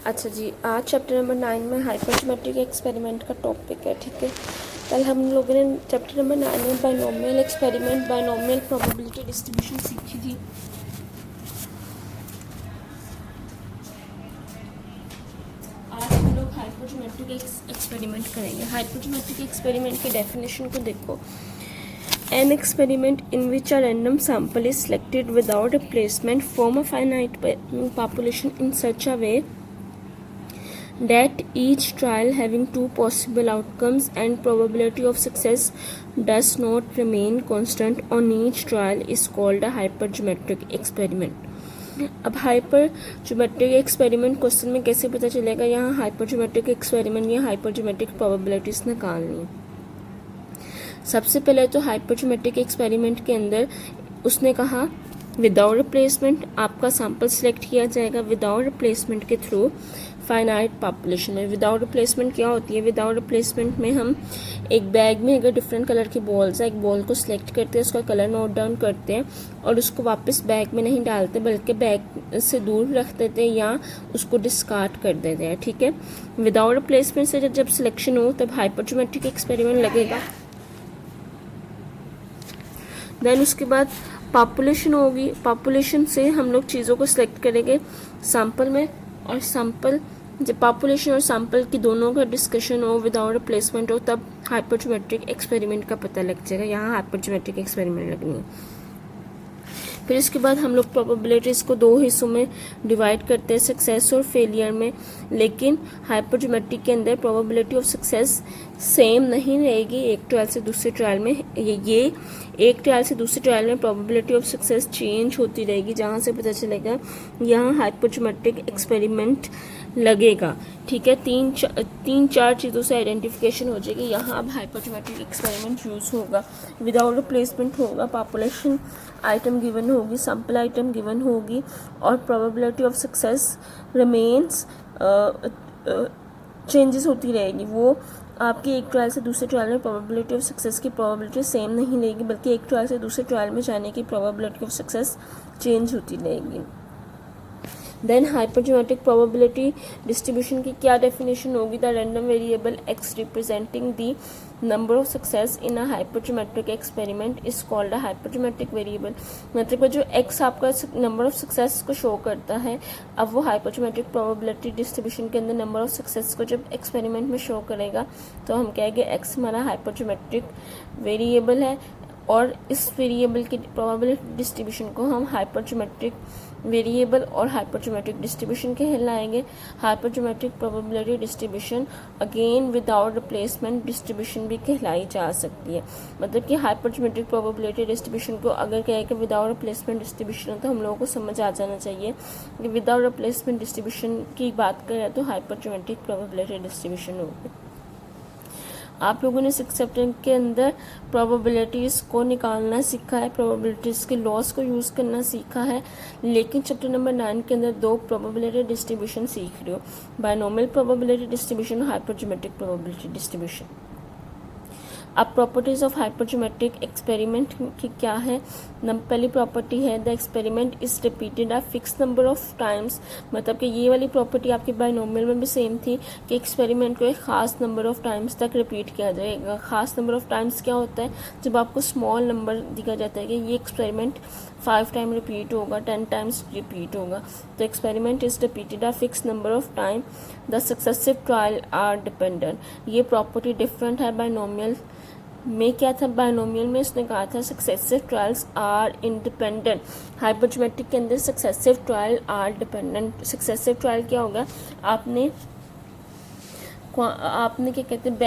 अच्छा जी, आज chapter number 9 में हाइपरज्योमेट्रिक एक्सपेरिमेंट का टॉपिक है। ठीक है, कल हम लोगों ने चैप्टर नंबर 9 में binomial experiment, binomial probability distribution सीखी थी। आज हम लोग हाइपरज्योमेट्रिक एक्सपेरिमेंट करेंगे। हाइपरज्योमेट्रिक एक्सपेरिमेंट की डेफिनेशन को देखो। An experiment in which a random sample is selected without replacement from a finite population in such a way that each trial having two possible outcomes and probability of success does not remain constant on each trial is called a hypergeometric experiment. अब हाइपरज्योमेट्रिक experiment question में कैसे पता चलेगा? यहाँ हाइपरज्योमेट्रिक experiment या हाइपरज्योमेट्रिक probabilities निकालनी है। सबसे पहले तो हाइपरज्योमेट्रिक एक्सपेरिमेंट के अंदर उसने कहा विदाउट रिप्लेसमेंट आपका सैंपल सिलेक्ट किया जाएगा विदाउट रिप्लेसमेंट के थ्रू फाइनाइट पॉपुलेशन में। विदाउट रिप्लेसमेंट क्या होती है? विदाउट रिप्लेसमेंट में हम एक बैग में अगर डिफरेंट कलर की बॉल्स है, एक बॉल को सिलेक्ट करते हैं, उसका कलर नोट डाउन करते हैं और उसको वापस बैग में नहीं डालते बल्कि बैग से दूर रख देते हैं या उसको डिस्कार्ड कर देते हैं। ठीक है, विदाउट रिप्लेसमेंट से जब सिलेक्शन हो तब हाइपरज्योमेट्रिक एक्सपेरिमेंट लगेगा। देन उसके बाद पॉपुलेशन होगी। पॉपुलेशन से हम लोग चीज़ों को सिलेक्ट करेंगे सैंपल में, और सैंपल जब पॉपुलेशन और सैंपल की दोनों का डिस्कशन हो विदाउट रिप्लेसमेंट हो तब हाइपरज्योमेट्रिक एक्सपेरिमेंट का पता लग जाएगा। यहाँ हाइपरज्योमेट्रिक एक्सपेरिमेंट लगनी है। फिर इसके बाद हम लोग प्रोबेबिलिटीज़ को दो हिस्सों में डिवाइड करते हैं, सक्सेस और फेलियर में। लेकिन हाइपरज्योमेट्रिक के अंदर प्रोबेबिलिटी ऑफ सक्सेस सेम नहीं रहेगी एक ट्रायल से दूसरे ट्रायल में। ये एक ट्रायल से दूसरे ट्रायल में प्रोबेबिलिटी ऑफ सक्सेस चेंज होती रहेगी, जहाँ से पता चलेगा यहाँ हाइपरज्योमेट्रिक एक्सपेरिमेंट लगेगा। ठीक है, तीन चार चीज़ों से आइडेंटिफिकेशन हो जाएगी। यहाँ अब हाइपरज्योमेट्रिक एक्सपेरिमेंट यूज़ होगा। विदाउट रिप्लेसमेंट होगा, पॉपुलेशन आइटम गिवन होगी, सैंपल आइटम गिवन होगी और probability of success remains changes होती रहेगी। वो आपकी एक ट्रायल से दूसरे ट्रायल में प्रोबेबिलिटी ऑफ सक्सेस की प्रोबेबिलिटी सेम नहीं रहेगी बल्कि एक ट्रायल से दूसरे ट्रायल में जाने की प्रोबेबिलिटी ऑफ सक्सेस चेंज होती रहेगी। देन हाइपरज्योमेट्रिक प्रोबेबिलिटी डिस्ट्रीब्यूशन की क्या डेफिनेशन होगी? The random variable X representing the number of success in a hypergeometric experiment is called a hypergeometric variable. मतलब जो एक्स आपका नंबर ऑफ सक्सेस को शो करता है, अब वो हाइपरज्योमेट्रिक प्रोबेबिलिटी डिस्ट्रीब्यूशन के अंदर नंबर ऑफ सक्सेस को जब एक्सपेरिमेंट में शो करेगा तो हम कहेंगे एक्स हमारा हाइपरज्योमेट्रिक वेरिएबल है और इस वेरिएबल की प्रोबेबिलिटी डिस्ट्रीब्यूशन को हम हाइपरज्योमेट्रिक वेरिएबल और हाइपरज्योमेट्रिक डिस्ट्रीब्यूशन कहलाएंगे। Hypergeometric probability distribution again without replacement distribution भी कहलाई जा सकती है। मतलब कि हाइपरज्योमेट्रिक प्रोबेबिलिटी डिस्ट्रीब्यूशन को अगर कहें कि विदाउट रिप्लेसमेंट डिस्ट्रीब्यूशन हो तो हम लोगों को समझ आ जाना चाहिए कि विदाउट रिप्लेसमेंट डिस्ट्रीब्यूशन की बात करें तो हाइपरज्योमेट्रिक प्रोबेबिलिटी डिस्ट्रीब्यूशन होगी। आप लोगों ने 6 चैप्टर के अंदर प्रोबेबिलिटीज़ को निकालना सीखा है, प्रोबेबिलिटीज़ के लॉस को यूज़ करना सीखा है। लेकिन चैप्टर नंबर 9 के अंदर दो प्रोबेबिलिटी डिस्ट्रीब्यूशन सीख रहे हो, बाइनोमियल प्रोबेबिलिटी डिस्ट्रीब्यूशन और हाइपरज्योमेट्रिक प्रोबेबिलिटी डिस्ट्रीब्यूशन। अब प्रॉपर्टीज़ ऑफ हाइपरज्योमेट्रिक एक्सपेरिमेंट की क्या है? पहली प्रॉपर्टी है the experiment is repeated a fix number of times. मतलब कि ये वाली प्रॉपर्टी आपकी बाइनोमियल में भी सेम थी कि एक्सपेरिमेंट को एक ख़ास नंबर ऑफ टाइम्स तक रिपीट किया जाएगा। ख़ास नंबर ऑफ टाइम्स क्या होता है? जब आपको स्मॉल नंबर दिखा जाता है कि ये एक्सपेरिमेंट 5 टाइम रिपीट होगा, 10 टाइम्स रिपीट होगा, तो experiment is repeated a fix number of time. The successive trial are dependent. ये प्रॉपर्टी डिफरेंट है बाइनोमियल में। क्या था बाइनोमियल में? उसने कहा था successive trials are independent. Hypergeometric के अंदर successive trial are dependent. Successive trial क्या होगा? आपने क्या कहते हैं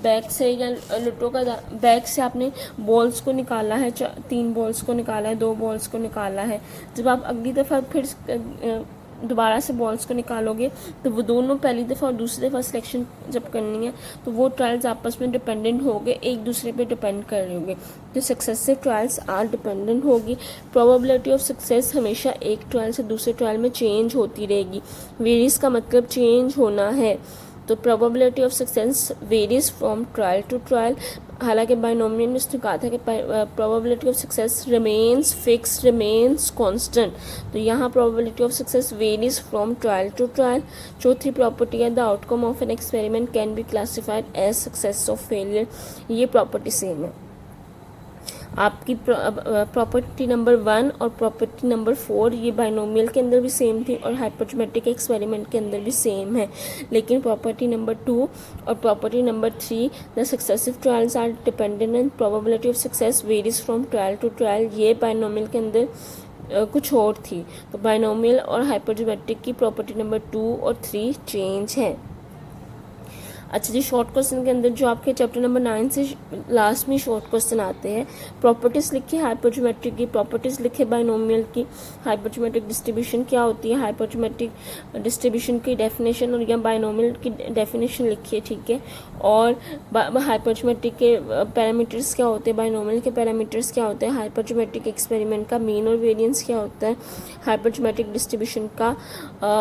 बैग से या लुटो का बैग से आपने बॉल्स को निकाला है, 3 बॉल्स को निकाला है, 2 बॉल्स को निकाला है। जब आप अगली दफ़ा फिर दोबारा से बॉल्स को निकालोगे तो वो दोनों पहली दफ़ा और दूसरी दफ़ा सिलेक्शन जब करनी है तो वो ट्रायल्स आपस में डिपेंडेंट होंगे, एक दूसरे पे डिपेंड कर रहे होंगे। तो सक्सेसिव ट्रायल्स आर डिपेंडेंट होगी। प्रोबेबिलिटी ऑफ सक्सेस हमेशा एक ट्रायल से दूसरे ट्रायल में चेंज होती रहेगी। वेरीज का मतलब चेंज होना है, तो probability of success varies from trial to trial. हालांकि बाइनोमियल में उसने कहा था कि probability of success remains fix, remains constant, तो यहाँ probability of success varies from trial to trial. चौथी प्रॉपर्टी है the outcome of an experiment can be classified as success of failure, ये प्रॉपर्टी सेम है। आपकी प्रॉपर्टी नंबर 1 और property number 4 ये binomial के अंदर भी सेम थी और हाइपोथेटिकल एक्सपेरिमेंट के अंदर भी सेम है, लेकिन प्रॉपर्टी नंबर 2 और property number 3 the successive trials are dependent and probability of success varies from trial to trial, ये बाइनोमियल के अंदर कुछ और थी। तो बाइनोमियल और हाइपोथेटिक की प्रॉपर्टी नंबर 2 और 3 चेंज है। अच्छा जी, शॉर्ट क्वेश्चन के अंदर जो आपके चैप्टर नंबर 9 से लास्ट में शॉर्ट क्वेश्चन आते हैं, प्रॉपर्टीज लिखे हाइपोथेटिक की, प्रॉपर्टीज लिखे बाइनोमियल की, हाइपोथेटिक डिस्ट्रीब्यूशन क्या होती है, हाइपोथेटिक डिस्ट्रीब्यूशन की डेफिनेशन और या बाइनोमियल की डेफिनेशन लिखिए, ठीक है। और हाइपोथेटिक के पैरामीटर्स क्या होते हैं, बाइनोमियल के पैरामीटर्स क्या होते हैं, हाइपोथेटिक एक्सपेरिमेंट का मीन और वेरिएंस क्या होता है, हाइपोथेटिक डिस्ट्रीब्यूशन का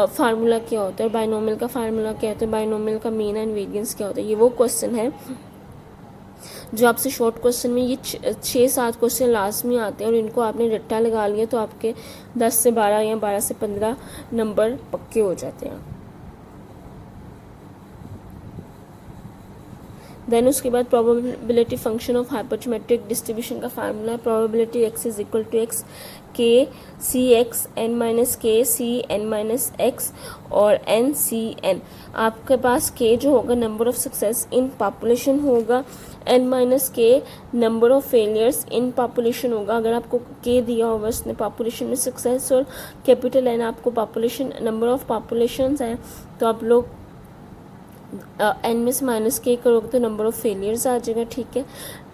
फार्मूला क्या होता है, बाइनोमियल का फार्मूला क्या होता है, बाइनोमियल का मीन एंड वेरिएंस क्या होता है, ये वो क्वेश्चन है जो आपसे शॉर्ट क्वेश्चन में ये 6-7 क्वेश्चन लास्ट में आते हैं और इनको आपने रट्टा लगा लिया तो आपके 10 से 12 या 12 से 15 नंबर पक्के हो जाते हैं। देन उसके बाद probability function of hypothetic distribution का फार्मूला है probability x is equal to X K C X N minus K C N minus X और एन सी एन। आपके पास k जो होगा number of success in population होगा, n minus K number of failures in population होगा। अगर आपको k दिया होगा उसने पॉपुलेशन में सक्सेस और कैपिटल N आपको पॉपुलेशन नंबर ऑफ पॉपुलेशंस हैं, तो आप लोग n में से माइनस के करोगे तो नंबर ऑफ फेलियर्स आ जाएगा, ठीक है।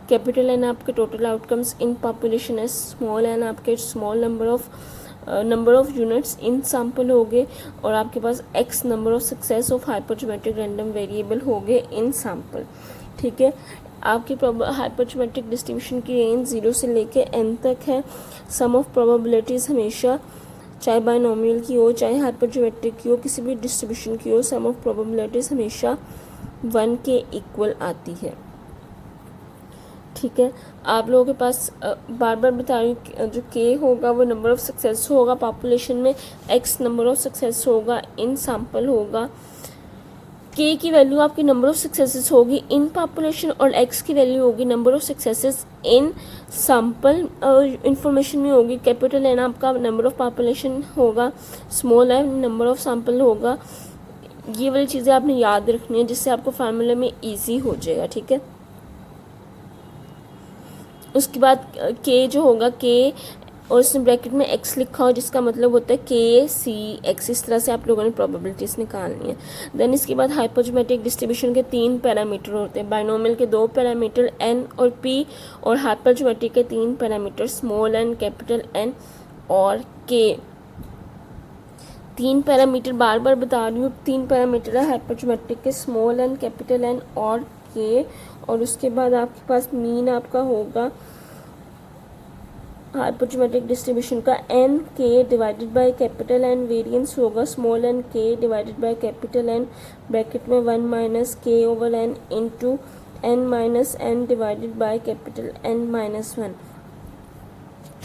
कैपिटल N आपके टोटल आउटकम्स इन पॉपुलेशन है, स्मॉल n आपके small number of units in sample हो गए और आपके पास x number of success of hypothetic random variable हो गए इन सैंपल, ठीक है। आपकी हाइपोथेटिक डिस्ट्रीब्यूशन की रेंज 0 से लेके n तक है। सम ऑफ प्रोबेबिलिटीज़ हमेशा चाहे बाइनोमियल की हो चाहे हाइपोथेटिक की हो, किसी भी डिस्ट्रीब्यूशन की हो, सम ऑफ प्रोबेबिलिटीज़ हमेशा 1 के इक्वल आती है, ठीक है। आप लोगों के पास बार बार बता रही हूँ जो k होगा वो नंबर ऑफ सक्सेस होगा पॉपुलेशन में, x नंबर ऑफ सक्सेस होगा इन सैंपल होगा, k की वैल्यू आपकी नंबर ऑफ सक्सेसेस होगी इन पॉपुलेशन और x की वैल्यू होगी number of successes in sample information में होगी। कैपिटल N आपका नंबर ऑफ पॉपुलेशन होगा, small n number of sample होगा। ये वाली चीज़ें आपने याद रखनी है जिससे आपको फार्मूले में ईजी हो जाएगा, ठीक है। उसके बाद k जो होगा k और इसमें ब्रैकेट में x लिखा हो जिसका मतलब होता है k c x, इस तरह से आप लोगों ने प्रोबेबिलिटीज़ निकालनी है। देन इसके बाद हाइपोथेटिक डिस्ट्रीब्यूशन के 3 पैरामीटर होते हैं, बाइनोमियल के 2 पैरामीटर n और p और हाइपोथेटिक के 3 parameter small n capital N और k। 3 पैरामीटर बार बार बता रही हूँ, 3 पैरामीटर है हाइपोथेटिक के स्मॉल n कैपिटल N और k। और उसके बाद आपके पास मीन आपका होगा हाइपोथेटिक डिस्ट्रीब्यूशन का n k divided by capital N, variance होगा small n k divided by capital N bracket में 1 minus k over n into n minus n divided by capital N minus 1।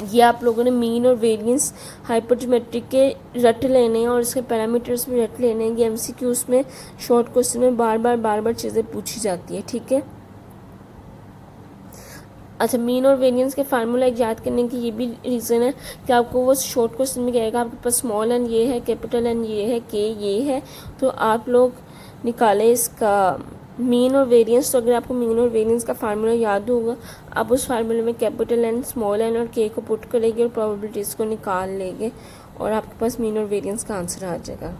ये आप लोगों ने mean और variance hypothetic के रट लेने हैं और इसके पैरामीटर्स भी रट लेने हैं। ये MCQs में शॉर्ट क्वेश्चन में बार बार चीज़ें पूछी जाती है, ठीक है। अच्छा, मीन और वेरिएंस के फार्मूला याद करने की ये भी रीज़न है कि आपको वो शॉर्ट क्वेश्चन में कहेगा आपके पास स्मॉल n ये है, कैपिटल N ये है, k ये है, तो आप लोग निकालें इसका मीन और वेरिएंस। तो अगर आपको मीन और वेरिएंस का फार्मूला याद होगा आप उस फार्मूले में कैपिटल N, स्मॉल n और k को पुट करेंगे और प्रोबेबिलिटीज़ को निकाल लेंगे और आपके पास मीन और वेरिएंस का आंसर आ जाएगा।